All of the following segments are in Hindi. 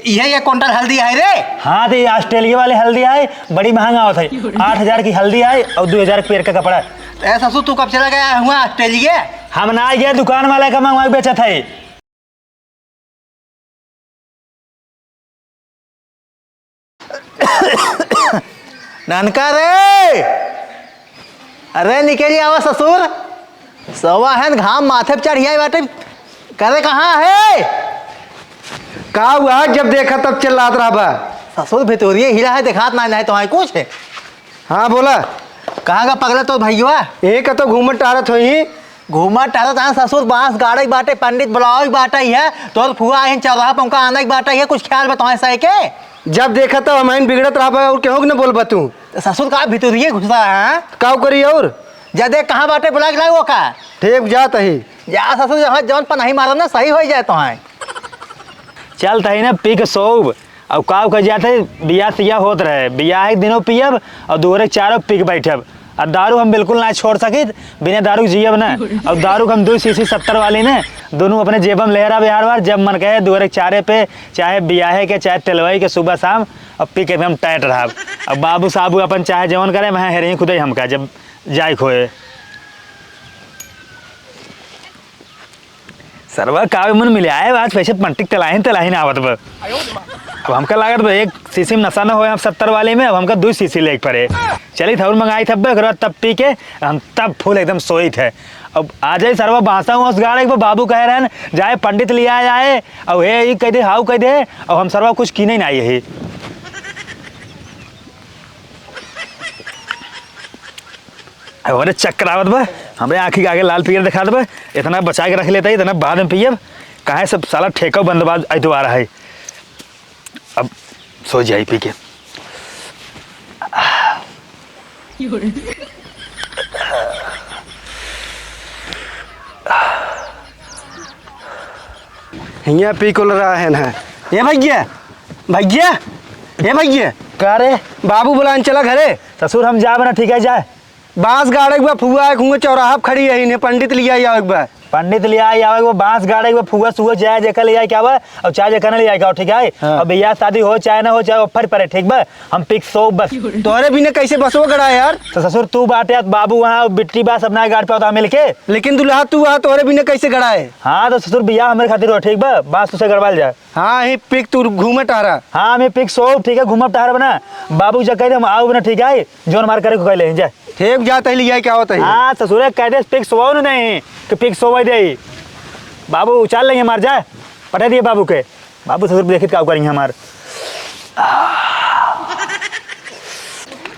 ये क्विंटल हल्दी है रे। हाँ तो ये ऑस्ट्रेलिया वाले हल्दी है, बड़ी महंगा होता है। 8,000 की हल्दी है और 2,000 पेड़ का कपड़ा। ऐसा ससुर तू कब चला गया हुआ ऑस्ट्रेलिया? हम ना गया, दुकान वाला का मंगवा बेचा था। नानका रे, अरे निकल आवा ससुर, सवा है घाम माथे पे चढ़िया बाटे। करे कहाँ है? का हुआ? जब देखा तब चिल्लात रहा बा। ससुर भितोरिये हिला है, दिखात ना है तुम्हारे कुछ है? हाँ बोला। कहाँ का पगला तो भैया? एक तो घूमत टहरत होई। घूमा टहरत है ससुर, बांस गाड़े बाटे, पंडित बुलाओ बाटा ही है, तोर फुआ है चौराहा पंखा आने बाटा ही है। कुछ ख्याल बताओ सही के? जब देखा तब हमारे बिगड़त रहा बा और केहू न बोल तू। ससुर का भितोरिये घुसा है? का करी और जदे कहाँ बाटे बुला के वो का? ठीक जात ही जा ससुर, जहाँ जौन पर नहीं मारा ना सही हो जाए तो है। चलता है ना पी के सोब और काव कर जाते बिया सिया होत रहे। बिया एक दिनों पियब और दोहरे चारों पी के बैठब। और दारू हम बिल्कुल ना छोड़ सकी, बिना दारू जियब ना। और दारू हम 2 शीशी 70 वाली ने दोनों अपने जेबम लहरा बिहार बार जब मन कहे दोहरे चारे पे, चाहे बियाहे के चाहे तेलवाई के, सुबह शाम और पी के हम टाइट रहा। अब बाबू साबू अपन चाहे जवन करे मैं हेरे खुद ही हमका जब जाए खोए। सरवा कावे मन मिले आए आज पैसे पंटिक तलाही ना आवत बा। अब हमका लागत बा एक शीशी में नशा न हो 70 वाले में। अब हमका 2 शीशी ले पड़े। चली थोड़ी मंगाई थब्बे तब पी के हम तब फुल एकदम सोई थे। अब आ जाए सरवा बांसा उस गाड़े को बाबू कह रहे हैं जाए पंडित लिया जाए और हे कह दे हाउ कह दे। और हम सरवा कुछ की नहीं आई है। अरे चक्कर आवत बा, हमारे आँखी के आगे लाल पियर दिखा दे। इतना बचा के रख लेता है, इतना बाद में पियब कहे सब साला ठेका बंदबाज दोबारा है। अब सो जाए पी के। हिया पी को रहा है ना। ये भैया भैया, ये भैया का रे? बाबू बुलान चला घरे। ससुर हम जा बना ठीक है जाए। बांस गाड़े के फुआ एक चौराहा खड़ी है, इन्हें पंडित लिया जाओ एक बार। पंडित ले आए वो बांस गाड़े वो फुआ सुआ चाहे जेकर ले आए क्या बा और चाहे जेकर ले आए क्या ठीक है। हाँ। अब भैया शादी हो चाहे ना हो चाहे ऑफर पड़े ठीक बा, हम पिक सो बस। तोहरे भी ने कैसे बसो गड़ा यार? तो ससुर तू बाटे बाबू वहाँ बिट्टी बा सब ना गाड़ पे होता मिल के। लेकिन दुल्हा तू आ, तोहरे भी ने कैसे गड़ा है? हाँ तो ससुर भैया हमारे खातिर हो ठीक बा, बांस तुझसे गड़वाल जाए। हाँ ही पिक तू घूमे टहरा। हाँ मैं पिक सो ठीक है, घूमब टहर बना। बाबू जब कह दे हम आओ बना ठीक है, जोन मार करे को कह ले जाए। ठीक जाता है लिया क्या होता है? हाँ ससुर कह दे पिक सो नहीं कि पिक सो दे। बाबू उचाल लेंगे मार जाए, पटा दिए बाबू के। बाबू ससुर देखिए क्या करेंगे हमार।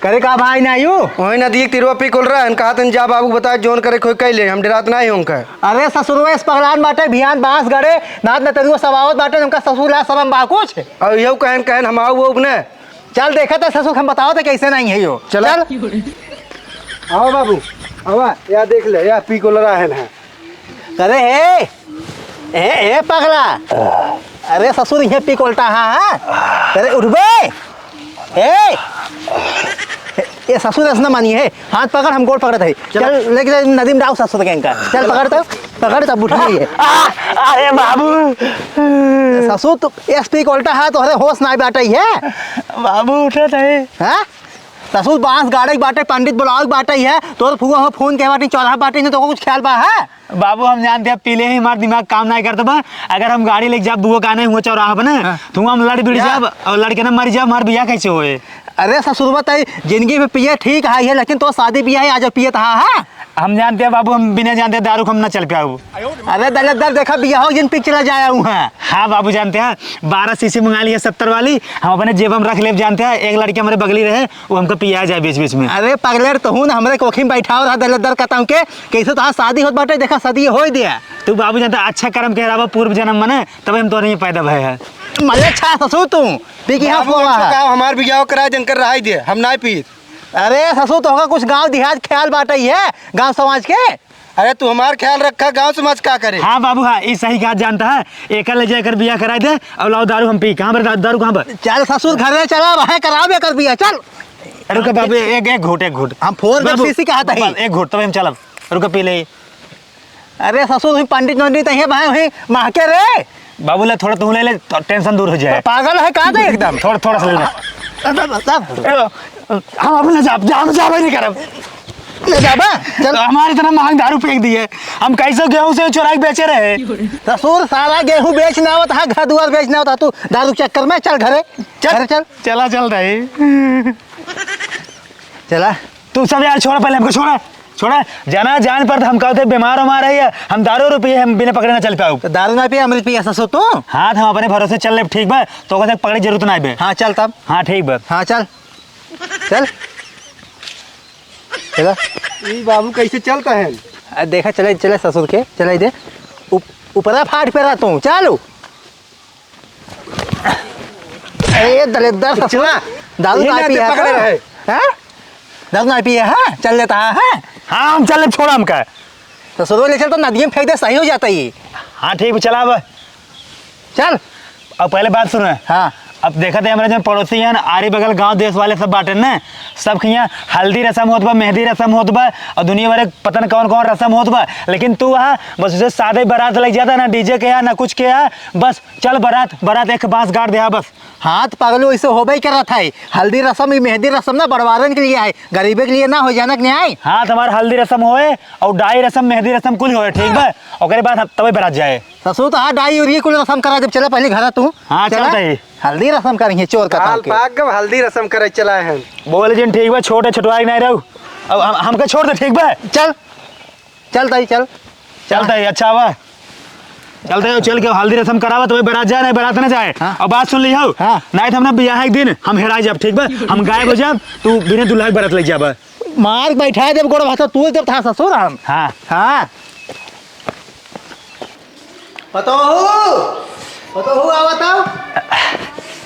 करे का भाई ना यू वही ना दिए तिरवा पी कोल रहा है, कहा तन जा बाबू बता जोन करे कोई कह ले, हम डरात ना ही होंगे। अरे ससुर इस पगलान बाटे भियान बांस गड़े नाथ न तेरुआ सवावत बाटे उनका ससुर ला सब हम बाकुछ। और यू कहन कहन हम आओ वो ने। चल देखा था ससुर, हम बताओ तो कैसे नहीं है यो। चल आओ बाबू आओ या देख ले या पी कोल रहा है ना। करे हे पगला, अरे ससुर ये पी कोलटा हाँ। करे उठबे ये ससुर ऐसा मानी है, हाथ पकड़ हम गोड़ पकड़ते है। चल लेके नदी में डाल ससुर के इनका। चल पकड़ तब उठ रही है। अरे बाबू ससुर तो एस पी कोलटा है तो होश ना बाटे है। बाबू उठा थे। हाँ ससुर बांस गाड़े बाटे, पंडित बुलाओ बाटे है, तो फुआ हो फोन के बाटे चौराहा बाटे ने तो कुछ ख्याल बा है? बाबू हम जानते हैं पीले ही हमारा दिमाग काम नहीं करता बा। अगर हम गाड़ी लेके जाब बुआ का नहीं हुआ चौराहा बना तो हम लड़ बिड़ जाब और लड़के ना मर जाब, हमार बिया कैसे होए? अरे ससुर बताई जिंदगी में पिए ठीक है लेकिन तो शादी बिया है आज पिए था है। हम जानते हैं बाबू, हम बिना जानते दारू हम ना चल पाऊ। अरे दलत देखा बिया हो जिन पिक चला जाया हूँ। हाँ बाबू जानते हैं 12 शीशी मंगा ली है 70 वाली, हम अपने जेब में रख ले। जानते हैं एक लड़की हमारे बगली रहे वो हमको पिया जाए बीच बीच में। अरे पगलेर तो हूँ ना हमारे कोखी में बैठा रहा दलत कहता हूँ के कैसे तो शादी होत बाटे, देखा शादी हो दिया। तू बाबू जानता अच्छा कर्म कह रहा पूर्व जन्म में तब हम तो नहीं पैदा भय है। मजे अच्छा ससुर तू पी की हमार बियाह करा जनकर रहा दे हम ना पी। अरे ससुर तो होगा कुछ गांव देहात ख्याल बाटे है गांव समाज के। अरे तू हमार ख्याल रखा, गांव समाज क्या करे? हाँ बाबू हाँ ये सही बात जानता है। एक ले जाकर बिया कराए दे और लाओ दारू हम पी। कहाँ पर दारू कहाँ पर? चल ससुर घर में चला वहाँ करावे कर बिया चल। रुको बाबू एक घूट हम फोर शीशी कहता है एक घूट तब हम चलब। रुको पी ले। अरे ससुर पंडित नंदित है भाई वही महके रे बाबू ले थोड़ा तू ले ले तो टेंशन दूर हो जाए। पागल है कहाँ थे एकदम। थोड़ा थोड़ा सा ले ले। हम अपने जाम नहीं करब। ले जाबा चल। हमारी तरह महंग दारू फेंक दिए, हम कैसे गेहूं से चुरा के बेचे रहे। ससुर सारा गेहूं बेचना होता है, घर दुआर बेचना होता, तू दारू चक्कर में चल घरे। चल चल चला चल रही। चला तू सब यार छोड़ा, पहले हमको छोड़ा जाना जान पर हम कहते बीमार उमार है, हम दारू रुपये हम बिना पकड़े ना चल पाऊ। तो दारू ना पिया अमृत पिया ससुर तू। हाँ हम अपने भरोसे चल ले, ठीक बा तो कहते पकड़े जरूरत ना बे। हाँ चल तब। हाँ ठीक बा। हाँ चल चल चला। ई बाबू कैसे चलता है? देखा चले चले ससुर के चले दे ऊपरा फाट पे रहा तू चालू। अरे दलेदार ससुर दारू ये ना नाते पिया पकड़े रहे। हैं? दारू ना पिया है चल लेता है। हाँ हम चल ले, छोड़ा हमका। ससुर ले चल तो नदी में फेंक दे, सही हो जाता ये। हाँ ठीक है चला अब। चल अब पहले बात सुन। हाँ अब देखा थे हमारे जो पड़ोसी हैं आरी बगल गांव देश वाले सब बाटे ना, सब के यहाँ हल्दी रस्म होत बा, मेहंदी रस्म होत बा और दुनिया भर पता न कौन कौन रस्म होत बा। लेकिन तू वहाँ बस उसे सादे बारात लग जाता, ना डीजे के यहाँ ना कुछ के यहाँ, बस चल बारात एक बांस गाड़ दे बस। हाथ पागलो ऐसे हो ही कर रहा था। हल्दी रस्म मेहंदी रस्म ना बड़वारन के लिए है, गरीबे के लिए ना हो जाना नहीं आए। हाँ तुम्हारा हल्दी रस्म होए और डाई रस्म मेहंदी रस्म कुल होए, ठीक बा। ओकरे बाद तब बारात जाए। ससुर तो हाँ डाई और ये कुल रस्म करा जब चला पहले घर तू। हाँ चल तही हल्दी रस्म करेंगे चोर का काल पाक गब हल्दी रस्म करे चला है। बोल जिन ठीक बा, छोटे छुटवाई नहीं रहू। अब हमको छोड़ दे, ठीक बा। चल चल तई चल चलता है अच्छा बा, चलते हो चल के हल्दी रस्म करावा तो बारात जाए, नहीं बारात ना जाए। हाँ। और बात सुन ली हो। हाँ। नहीं तो हम ना बियाह एक दिन हम हेरा जाब, ठीक बा। हम गायब हो जाब, तू बिना दुल्हा के बारात ले जाब। मार बैठा जब गोड़ भाषा तू जब था ससुर हम। हाँ हाँ पतो आवताओ।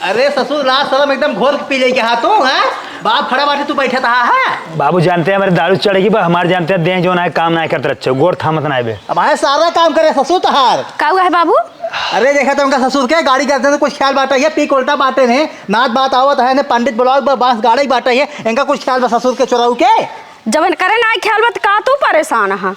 अरे ससुर लाज शर्म एकदम घोर पी ले के हाथों है, बाप खड़ा बाटे तू बैठा था है। बाबू जानते हैं हमारे दारू चढ़ेगी बा, हमारे जानते हैं दें जो ना है काम ना करते रच्छो गोड़ थामत ना बे। अब आए सारा काम करे ससुर तहार। का हुआ है बाबू? अरे देखा तो उनका ससुर के गाड़ी करते कुछ ख्याल बाटा है, पीक उल्टा बाटे ने नाच बात आवत है ने पंडित बुलाओ बांस गाड़ी बाटा है, इनका कुछ ख्याल बा ससुर के चोराऊ के। जब करे ना ख्याल मत का तू परेशान है?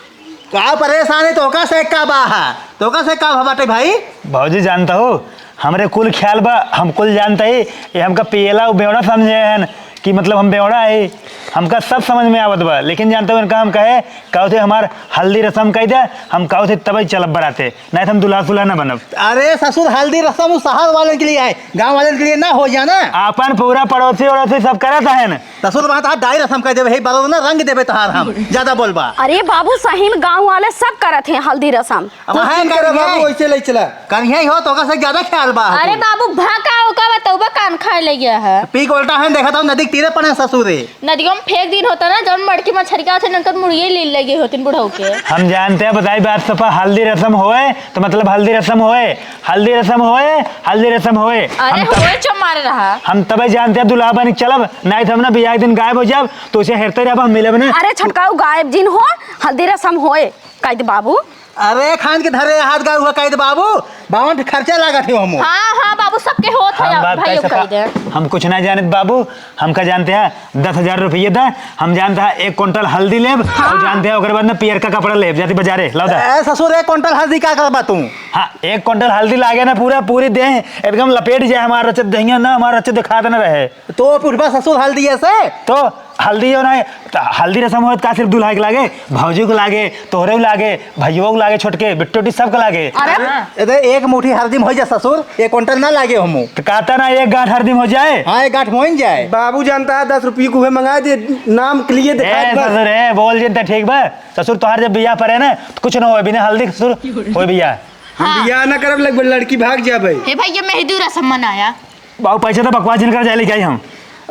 का परेशान है तोका से का बा है, तोका से का बाटे भाई। भाजी जानता हो हमारे कुल ख्याल बा, हम कुल जानते ही ये हमका पियला बेवड़ा समझे हैं कि मतलब हम बेवड़ा है, हमका सब समझ में आवत बा। लेकिन जानते हो इनका हम कहे थे हमार हल्दी रस्म कह दे, हम कहो थे तब चलब बराते, नहीं तो हम दुल्हा सुल्हा ना बनब। अरे ससुर हल्दी रस्म शहर वाले के लिए है, गांव वाले के लिए ना हो जाना। अपन पूरा पड़ोसी वड़ोसी सब करता है ना। ससुर बात हाथ डाई रस्म कह देवे बरोबर ना रंग देवे तहार हम ज्यादा बोलबा। अरे बाबू सही में गांव वाले सब करत हैं हल्दी रस्म। अब हम करे बाबू ऐसे ले चला। कन्हैया हो तोका से ज्यादा ख्याल बा। अरे बाबू भाका होका बताऊबा कान खाए ले गया है। पीक उल्टा है देखा था नदी के तीरे पड़े ससुर रे। नदियों में फेंक दिन होता ना जब मड़की मछली का थे नंकर मुड़िए ले लगे होते बुढ़ऊ के। हम जानते हैं बताई बात सफा, हल्दी रस्म होए तो मतलब हल्दी रस्म होए, हल्दी रस्म होए, हल्दी रस्म होए। अरे होए चो मारे रहा। हम तबे जानते हैं दुल्हा बन चलब, नहीं तो हम ना बियाह दिन गायब हो जाब तो उसे हेरते रह हम मिलब ना। अरे छटकाऊ गायब जिन हो हल्दी रस्म होए कह दे बाबू। अरे खान के धरे हाथ गा हुआ कह दे बाबू, बावन खर्चा लागत है हम। हाँ हाँ बाबू सबके होत है भाई कह दे। हम कुछ नहीं जानते बाबू, हम का जानते हैं 10,000 रुपये दा, हम जानते हैं 1 क्विंटल हल्दी लेब। हाँ। और जानते हैं ओकरे बाद में पियर का कपड़ा लेब जाती बाजारे लाओ दा। ए ससुर 1 क्विंटल हल्दी का करबा तू। हाँ 1 क्विंटल हल्दी लागे ना पूरी दे एकदम लपेट जाए हमारा रचत दहिया ना, हमारा रचत दिखा देना रहे तो पुरबा ससुर हल्दी ऐसे तो हल्दी जो ना तो हल्दी रस्म हो का सिर्फ दूल्हा के लागे, भौजी को लागे, तोहरे को लागे, भैया को लागे, छोटके बिट्टोटी सबको लागे। अरे एक मुट्ठी हल्दी में हो जाए ससुर, 1 क्विंटल ना लागे हम। तो कहता ना 1 गांठ हल्दी में हो जाए। हाँ 1 गांठ मोइन जाए। बाबू जानता है 10 रुपये को मंगा दे, नाम के लिए ससुर है बोल जिनता ठीक बा। ससुर तोहार जब बियाह पर है ना तो कुछ ना हो बिना हल्दी ससुर हो बियाह। हम बियाह ना करब लग लड़की भाग जाबे। हे भाई ये मेहंदी रस्म मनाया। बाबू पैसा तो बकवास जिनकर जाए लेके आई हम।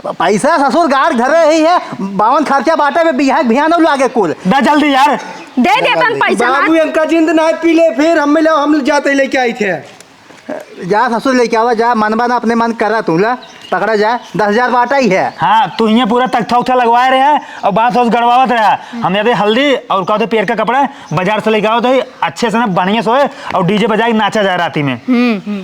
पैसा ससुर गाड़ घरे ही है, 52 खर्चा बाटे में बिहार भियान लागे कुल। दा जल्दी यार दे देतन पैसा। बाबू इनका जिंद ना पी ले, फिर हम जाते लेके आई थे। जा ससुर लेके आवा जा, मनबा ना अपने मन करा तू ला पकड़ा जा। 10,000 बाटा ही है। हाँ तू यहाँ पूरा तख्ता उख्ता लगवाए रहे हैं और बांस वांस गड़वावत रहा। हम जाते हल्दी और कहते पेड़ का कपड़ा बाजार से लेके आओ तो अच्छे से ना बढ़िया सोए और डीजे बजा के नाचा जाए राती में।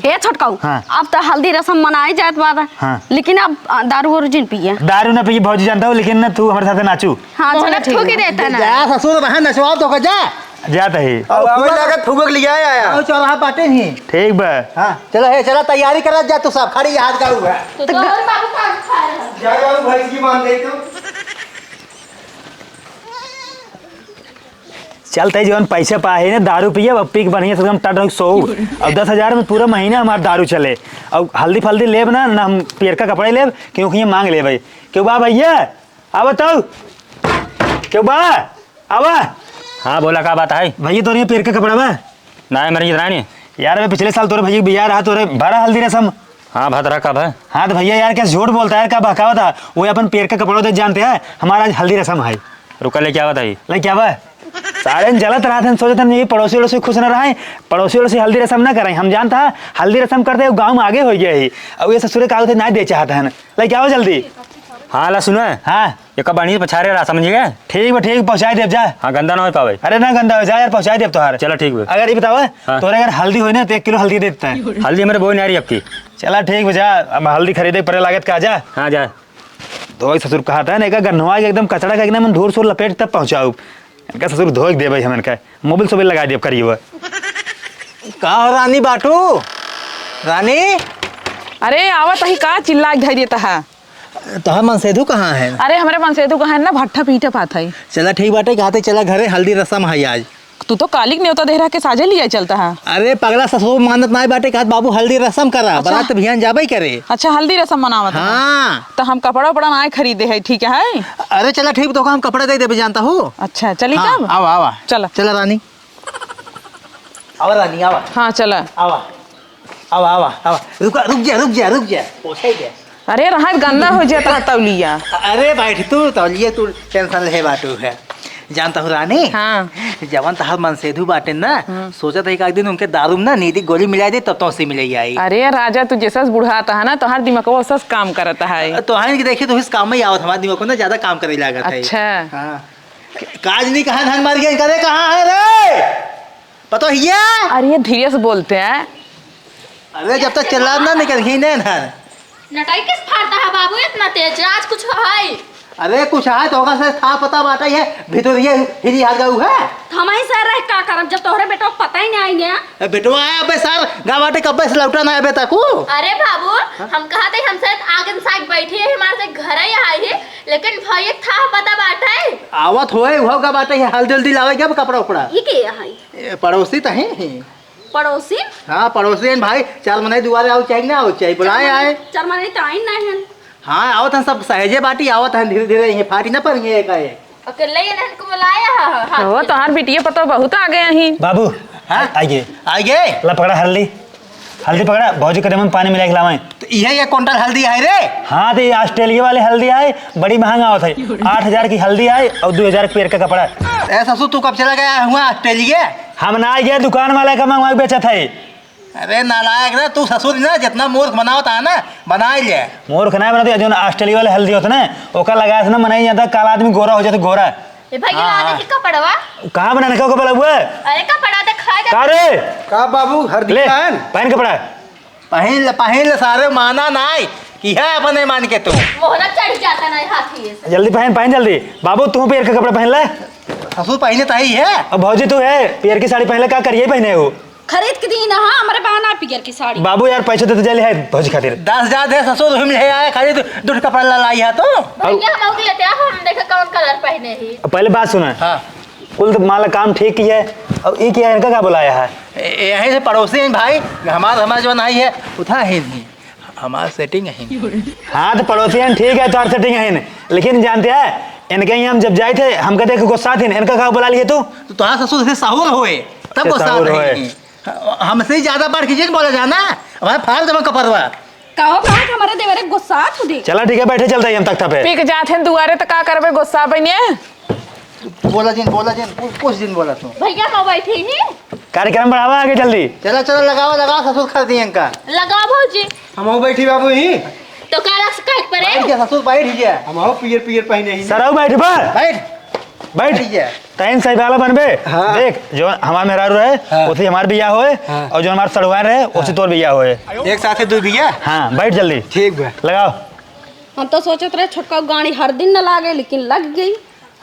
हे छटकाऊ हाँ। अब तो हल्दी रस्म मनाई जात बात। हाँ। लेकिन अब दारू और जिन पिए। दारू ना पी भौजी जानता हूँ, लेकिन ना तू हमारे साथ नाचू। हाँ चलो ठोके ठीक है। देता ना। जा ससुर वहाँ नचवाओ तो जा। जाता ही अब आवे लागत फुगक लिया आया आओ चौराहा बाटे ही। ठीक बा। हाँ चलो है, चला तैयारी करा जा तू सब खड़ी हाथ का हुआ। तो और बाबू का खा रहा है। जा बाबू भैंस की मान दे तो चलते जवन पैसे पाए ना दारू पिए अब पीक बढ़िया से एकदम टट सो। अब 10,000 में पूरा महीना हमारा दारू चले। अब हल्दी फल्दी लेब ना ना हम पियर का कपड़े लेब क्योंकि ये मांग ले भाई। क्यों बा भैया अब बताओ क्यों बा अब। हाँ बोला का बात है? भैया तोरे पियर का कपड़ा बा ना है मेरी इतना नहीं। यार मैं पिछले साल तोरे भैया बिया रहा तोरे भरा हल्दी रसम। हाँ भद्रा कब है? हाँ तो भैया यार क्या झूठ बोलता है, क्या बहकावा था वो अपन पियर का कपड़ों से जानते हैं हमारा आज हल्दी रसम है। रुका ले क्या बताइए? ले क्या बा सारे जलत रहा था सोचते थे पड़ोसी वड़ोसी खुश न रहे, पड़ोसी वड़ोसी हल्दी रसम ना करें। हम जानता है हल्दी रसम करते गाँव में आगे हो गया ही। अब ये ससुरे कागज ना दे चाहता है। ले क्या हो जल्दी। हाँ ला सुनो हाँ ये कब बानी पछारे रहा समझ गए? ठीक बा ठीक पहुँचा देव जा। हाँ गंदा ना हो पावे। अरे ना गंदा हो जा यार पहुँचा देव तोहार। चलो ठीक है। अगर ये बताओ हाँ। तोरे अगर हल्दी हो ना तो 1 किलो हल्दी दे देता है। हल्दी मेरे बोई नहीं आ रही आपकी। चला ठीक बजा अब हल्दी खरीदे परे लागत का जा। हाँ जा धोई ससुर कहा था ना गन्नवा के एकदम कचड़ा का एकदम धूर सूर लपेट तब पहुँचाऊ। इनका ससुर धोई दे भाई हम इनका मोबिल सोबिल लगा दिए करिए। कहाँ हो रानी बाटू? रानी अरे आवत ही का चिल्ला के धैर्य तहा। तोहर मनसेधु कहाँ है? अरे हमरे मन से तू कहा ना भट्ठा पीठा पात है। चला ठीक बाटे कहते चला घरे हल्दी रसम है आज। तू तो कालिक न्योता देहरा के साजे लिया चलता है। अरे पगला ससुर मानत ना बाटे कहत बाबू हल्दी रसम करा बारात बिहान जाबे करे। अच्छा हल्दी रसम मनावत है। हाँ तो हम कपड़ा उपड़ा ना खरीदे है ठीक है। अरे चला ठीक तो हम कपड़े दे देबे जानता हो। अच्छा चली हाँ, कब? आवा आवा चला चला रानी आवा रानी आवा हाँ चला। आवा आवा आवा आवा रुक जा पोछे दे। अरे रहा गंदा हो जाता तौलिया। अरे बैठ तू तौलिए तू टेंशन ले बाटू है जानता हूँ रानी। हाँ जवन तहार मनसेधु बाटे ना सोचा था एक दिन उनके दारू में ना नीति गोली मिला दे तब तो से मिले आई। अरे राजा तू जैसा बुढ़ाता है ना तोहार दिमाग वो सब काम करता है। तो है कि देखिए तो इस काम में ही आवत हमारे दिमाग को ना ज्यादा काम करे लागत है। अच्छा हाँ काज नहीं कहा धन मार गया करे कहाँ है रे पता हिया। अरे ये धीरे से बोलते हैं। अरे जब तक चला ना निकल ही नहीं ना। नटाई किस फाड़ता है बाबू इतना तेज? आज कुछ है? अरे कुछ है तो होगा से था पता बाटा है भीतर ये हिरी हाथ गऊ है। हम ही सर रह का करम जब तोहरे बेटा को पता ही नहीं आएंगे। बेटवा आया अबे सर गावाटे कब्बे से लौटा ना अबे तक। अरे बाबू हम कहा थे हम शायद आगे साइड बैठी है हमारे से घर ही आई है लेकिन भाई था पता बात है। आवत होए हो का बाटे है हल्दी हल्दी लावे क्या कपड़ा उपड़ा। ये के है पड़ोसी तो है। पड़ोसी? हाँ पड़ोसी हैं भाई 4 महीने दुआरे आओ चाहिए ना आओ चाहिए बुलाए आए। 4 महीने तो आई नहीं है। हाँ आवत हैं सब सहजे बाटी आवत हैं धीरे धीरे ये फाटी ना पड़ेंगे एक अकेले ही इनको बुलाया है। वो तोहार बिटिया पता बहुत आ गए ही। बाबू हाँ आइए आइए। ला पकड़ा हल्दी हल्दी पकड़ा भौजी कदम में पानी मिला के लावाएं। तो यह 1 क्विंटल हल्दी है रे। हाँ तो ये ऑस्ट्रेलिया वाली हल्दी आए बड़ी महंगा होता है 8,000 की हल्दी आए और 2,000 पेड़ का कपड़ा। ऐसा ससुर तू कब चला गया हुआ ऑस्ट्रेलिया? हम ना गया दुकान वाले का मंगवा के बेचा था। अरे नालायक रे तू ससुर ना जितना मूर्ख बनावता है ना बना ही ले। मूर्ख ना बनाते जो ऑस्ट्रेलिया वाले हल्दी होता ना ओका लगाया था ना मनाई जाता काला आदमी गोरा हो जाता गोरा। ए भाई लाने की कपड़वा? कहाँ बनाने का कपड़ा हुआ अरे कपड़ा तो खा जा। का रे का बाबू हल्दी ले पहन। पहन कपड़ा पहन ले सारे माना नाई कि है अपने मान के तू। मोहरा चढ़ जाता ना हाथी से। जल्दी पहन जल्दी। बाबू तू पेड़ का कपड़ा पहन ले। ससुर पहने तो ही है। अब भौजी तू है पेड़ की साड़ी पहन ले क्या करिए पहने हो। खरीद के दी ना। हाँ हमारे बहना पियर की साड़ी। बाबू यार पैसे देते जल्दी है भौजी खातिर। 10,000 दे ससुर हम ले आए खाली दूध कपड़ा लाई है तो। भैया हम लोग लेते हैं हम देखे कौन कलर पहने ही। पहले बात सुना हाँ कुल तो माला काम ठीक किया है अब ये किया इनका क्या बुलाया है। यहीं से पड़ोसी हैं भाई हमारा जो नहीं है उठा है नहीं हमारा सेटिंग है। हाँ तो पड़ोसी हैं ठीक है तो सेटिंग है लेकिन जानते हैं इनके यहाँ हम जब जाए थे हम कहते गुस्सा थे इनका क्या बुला लिए तू। तो तुम्हारा ससुर से साहुल होए तब गुस्सा नहीं हमसे ज्यादा बढ़ के बोला जाना हमारे फाल जमा कपड़वा कहो कहो कि हमारे देवरे गुस्सा तू दे। चला ठीक है बैठे चलते हैं हम तख्ता पे। पिक जाते हैं दुआरे तो का करबे गुस्सा बने। बोला जिन कुछ दिन बोला तू। भैया हम बैठी ही। कार्यक्रम बढ़ावा आगे जल्दी। चलो चलो लगाओ ससुर कर दिए इनका। लगाओ भौजी हम आओ बैठी बाबू ही। तो काला से काट पड़े। बैठ गया ससुर बैठ गया। हम आओ पियर पहने ही। सर आओ बैठ बा बैठ गया। तैन सही वाला बनबे। हाँ। देख जो हमारा मेहरारू रहे हाँ। उसे हमारे बिया होए हाँ। और जो हमारे सड़वार रहे उसे तोर बिया होए। एक साथ 2 बिया। हाँ बैठ जल्दी ठीक बा। लगाओ। हम तो सोचते रहे छोटका गाड़ी हर दिन न लागे लेकिन लग गई।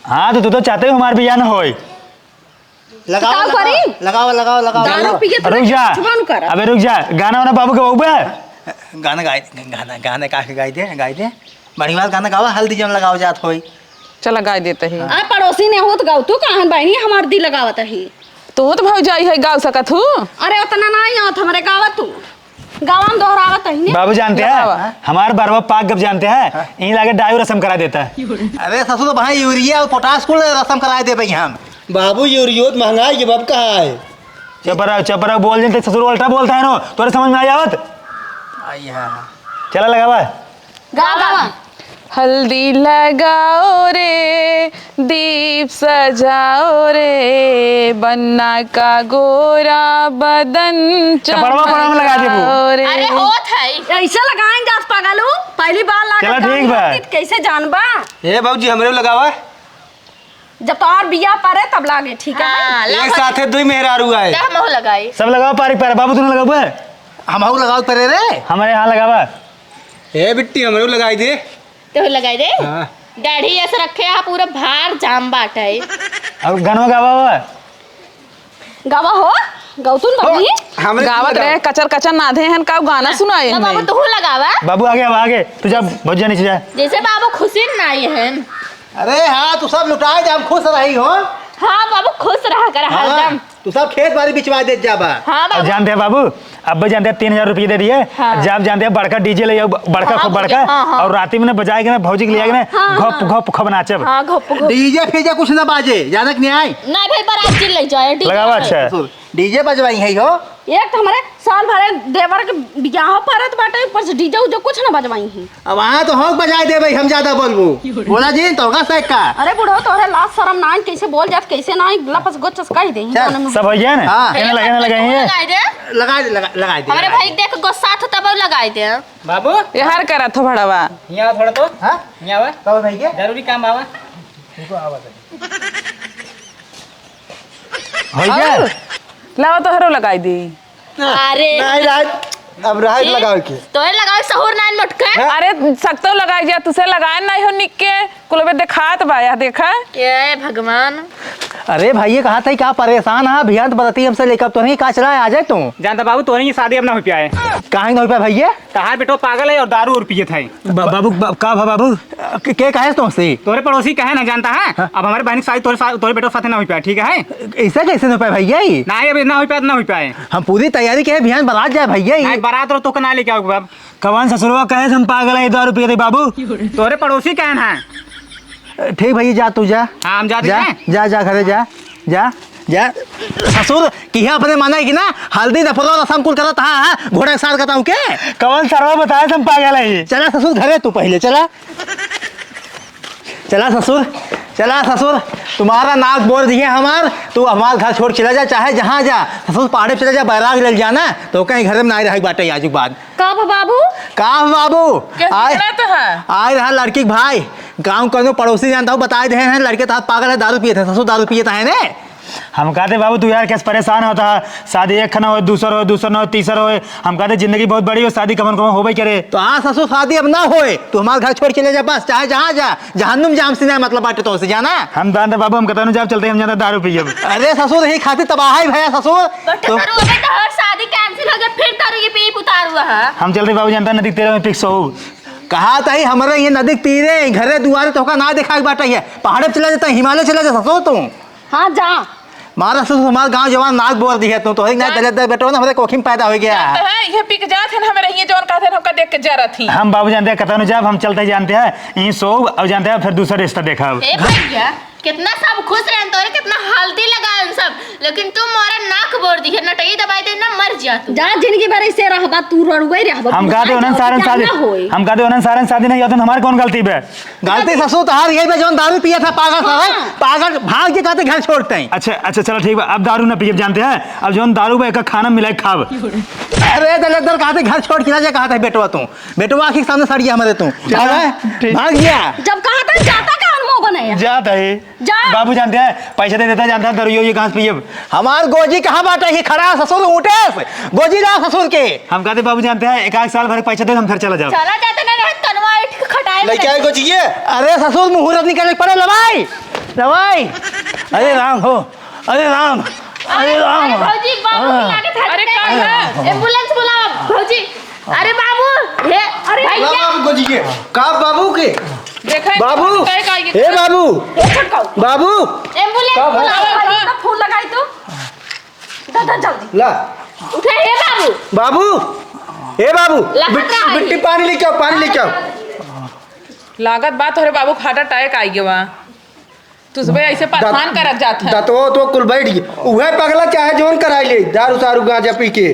हाँ तो तू तो चाहते हो हमारे बिया न होए। लगाओ काम करी? लगाओ लगाओ लगाओ दारू लगाओ। पिए तो रुक जा छुपान कर अबे रुक जा गाना वाना बाबू के बहू पे गाना गाए गाना गाना का के गाई दे बढ़िया बात गाना गावा हल्दी जम लगाओ जात होई। चला गाय देते ही आ पड़ोसी ने होत गाव तू कहां बहनी हमार दी लगावत ही। तो भाव जाई है गाँव सकत हूँ। अरे उतना नहीं होत हमरे गावत तू गाँव दोहरावत ही। बाबू जानते लगावा। हैं हमारे बरवा पाक गप जानते हैं यहीं लाके डाई रसम करा देता है। अरे ससुर भाई यूरिया और पोटाश को रसम कराए दे भाई हम। बाबू यूरियो महंगाई के बाप कहाँ है? चपरा बोल देते ससुर उल्टा बोलता है नो तोरे समझ में आ जावत। चला लगावा गावा हल्दी लगाओ रे दीप सजाओ रे बन्ना का गोरा बदन चपड़वा में लगा दे बू। रे। अरे होत है ऐसे लगाएंगे आज पागलू पहली बार लगा चलो ठीक बा। कैसे जानबा ए बाबूजी हमरे लगावा जब तोहार बिया पड़े तब लागे ठीक है। हाँ, एक साथ है 2 मेहरारू आए। मोह लगाई सब लगाओ पारी पारी बाबू तूने लगाओ हम लगाओ परे रे हमारे यहाँ लगावा। ए बिट्टी हमरे लगाई दे। तो लगाई दे हाँ। दाढ़ी ऐसे रखे है पूरा भार जाम बाटे। अब गाना गावा हुआ गावा हो गौतुन बनी हमरे गावत रहे कचर कचर नाधे हैं का गाना सुनाए ना बाबू तू लगावा बाबू आगे अब आगे तू जा बहुत जा नीचे जा। जैसे बाबू खुशी ना आई है। अरे हाँ तू सब लुटाए दे हम खुश रही हो। हाँ बाबू खुश रहा कर हरदम। तू सब खेत बाड़ी बिचवा दे जाबा। हाँ अब बाबू जानते हैं बाबू अब जानते हैं 3000 रुपये दे दिए हाँ। जब जानते हैं बड़का डीजे ले आओ, बड़का हाँ, खूब बड़का हाँ, हाँ। और राती में बजाए के ना भौजी के लिए ना घप घप खब नाचब। हाँ घोप घोप डीजे फीजे कुछ ना बाजे जानक नहीं आई। ना भाई बारात चिल ले जाए लगावा अच्छा डीजे बजवाई है हो। एक तो हमारे साल भरे देवर के बियाह परत बाटे ऊपर से डीजे उजे कुछ ना बजवाई ही। अब वहाँ तो हक बजाए दे भाई हम ज्यादा बोलबू बोला जी तो होगा सैक का। अरे बुढ़ो तोहरे लाज शरम ना कैसे बोल जात कैसे ना लपस गोचस कह दे चल, सब भैया ना हाँ। इन्हें लगाएंगे लगाई दे लगा दे लगा दे हमारे भाई देख गुस्सा था तब लगाई दे। बाबू ये हर करा थो भड़वा यहाँ थोड़ा तो हाँ यहाँ आवा कब भाई के जरूरी काम आवा। भैया लावा तो हरो लगाई दी। अरे नहीं रात अब रात लगाओ के तोरे लगाओ सहूर नाइन मटका। अरे सकतो लगाई जा तुसे लगाए नहीं हो निक्के कुलबे देखात बा या देखा ये भगवान अरे भाई ये कहा था क्या परेशान है भियंत बदती हमसे लेकर तो नहीं का चला आ जाए तू जानता बाबू तोरे ही शादी अब ना हो पाया है। कहाँ नहीं हो पाया भैया। तहार बेटो पागल है और दारू और पिए थे। बाबू का भा बाबू के कहे तुमसे तोरे पड़ोसी कहे ना जानता है अब हमारे बहन की शादी तोरे बेटो साथ ना हो पाया ठीक है ऐसा कैसे नहीं हो पाया भैया ये? ना अब ना हो पाया ना हो पाए हम पूरी तैयारी के भियंत बारात जाए भैया नहीं ये। बारात और तो का ना लेके आओगे बाब कवन ससुरवा कहे हम पागल है 2 रुपये दे बाबू। तोरे पड़ोसी कहन है। ठीक भैया जा तू जा हाँ हम जाते जा हैं। जा जा घरे जा जा जा ससुर किया अपने माना है कि ना हल्दी नफरो रसम कुल करत हाँ घोड़ा के साथ कहता के कवन सरवा बताया हम पागल है। चला ससुर घरे तू पहले चला चला ससुर तुम्हारा नाक बोल दिए हमार तू हमारे घर छोड़ चला जा चाहे जहाँ जा ससुर पहाड़े पे चला जा बैराग ले जाना तो कहीं घर में ना रहे बाटे आज के बाद कब बाबू का बाबू आए तो है आए रहा लड़की के भाई गाँव को पड़ोसी जानता हूँ बताए थे हैं लड़के तो पागल है दारू पिए थे ससुर दारू पिए है ने हम कहते बाबू तू यार कैसे परेशान होता है शादी एक खना हो दूसरा हो तीसरा हो हम कहते जिंदगी बहुत बड़ी हो शादी कमन कमन हो भाई करे तो हाँ ससुर शादी अब ना होए तो हमारे घर छोड़ के ले जा बस चाहे जहाँ जा जहन्नुम जाम से मतलब बाटे तो से जाना। हम जानते बाबू हम कहते जब चलते हम जानते दारू पिए। अरे ससुर यही खातिर तबाही भैया ससुर तो हर शादी कैंसिल हो गया फिर तारू के पीप उतार हुआ है। हम चलते बाबू जानते नदी तेरे में फिक्स हो कहा था ही हमारे ये नदी तीरे घरे दुआरे तो का ना देखा बाटे है पहाड़े पे चला जाता है हिमालय चला जा ससुर तू हाँ जा मारा ससुर हमारा गाँव जवान नाक बोल दी है तो ही ना दलित बेटो ना हमारे कोखी में पैदा हो गया तो है ये पिक जात है हमारे ये जौन कहते हैं हमका देख के जरा थी हम बाबू जानते हैं कतन जब हम चलते जानते हैं यहीं सो अब जानते हैं फिर दूसरा रिश्ता देखा अब। ए भैया कितना सब खुश रहे तोरे कितना हल्दी लगाए सब लेकिन तुम मोरा नाक बोर दी है नटई दबाई दे ना मर जा तू। जा जिंदगी भर ऐसे रहबा तू रड़ुए रहबा हम कहते उन्हें सारन शादी नहीं होता हमारे कौन गलती पे गलती ससुर तो हर यही पे जौन दारू पिया था पागल साहब पागल भाग के कहते घर छोड़ते हैं। अच्छा चलो ठीक है अब दारू ना पिए जानते हैं अब जो दारू पे एक खाना मिला खाब। अरे दलदर कहते घर छोड़ के ना जा कहा था बेटवा आखिर सामने सड़ गया हमारे तू भाग गया जब कहा था जाता का मुंह बनाया जाता है जा। बाबू जानते हैं पैसे दे देता जानता है दारू ये घास पिए। हमार गोजी कहाँ बाटे ही खड़ा ससुर उठे गोजी रहा ससुर के हम कहते बाबू जानते हैं एक साल भर पैसा दे हम फिर चला जाओ। चला जाता ना रहे तनवा खटाए लेके आए गोजी ये अरे ससुर मुहूर्त निकलने पड़े लवाई अरे राम हो अरे राम अरे भौजी बाबू की लागत है। अरे का है? एम्बुलेंस बुलाओ भौजी। अरे बाबू हे अरे भैया बाबू को जी के का बाबू के देखा बाबू हे बाबू ए छटकाओ बाबू एम्बुलेंस बुलाओ। इतना फोन लगाई तो दादा जल्दी ला उठे हे बाबू। बाबू हे बाबू लखत रहा है। बिट्टी पानी लेके आओ, पानी लेके आओ। लागत बात तोरे बाबू खाटा अटैक आई गवा तू सब ऐसे परेशान करत जात है दतो तो कुल बैठ गई उहे पगला चाहे जोन कराई ले दारू सारू गांजा पी के